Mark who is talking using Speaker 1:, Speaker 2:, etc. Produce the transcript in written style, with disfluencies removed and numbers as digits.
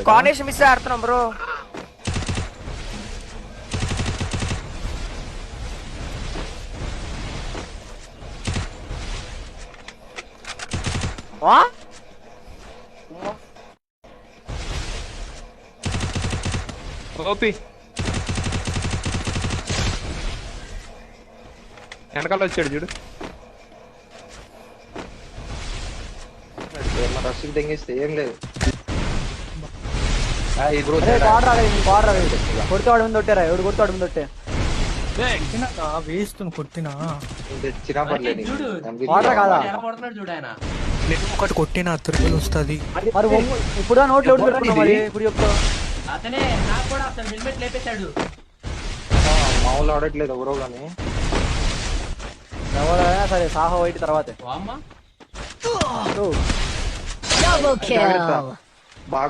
Speaker 1: Combination miss ఆడుతున్నాం bro.
Speaker 2: OP వెనకాల వచ్చాడు చూడు.
Speaker 3: రష్ తెంగిస్తే ఏం లేదు.
Speaker 4: కొడుతాడు ముందు కొట్టారా? ఎవడు కొడతాడు ముందు కొట్టే?
Speaker 5: వేస్తుంది కొట్టినా
Speaker 3: తెచ్చినా పర్లేదు.
Speaker 5: నేను ఒకటి కొట్టినా 30 వస్తుంది.
Speaker 4: మరి ఇప్పుడు నోట్లు ఎవడు పెట్టుకున్నావు మరి? ఇప్పుడు చెప్తా.
Speaker 3: మామూలు ఆడట్లేదు ఎవరో కానీ.
Speaker 4: ఎవరైనా సరే సాహో వైట్ తర్వాతే.
Speaker 3: బాగా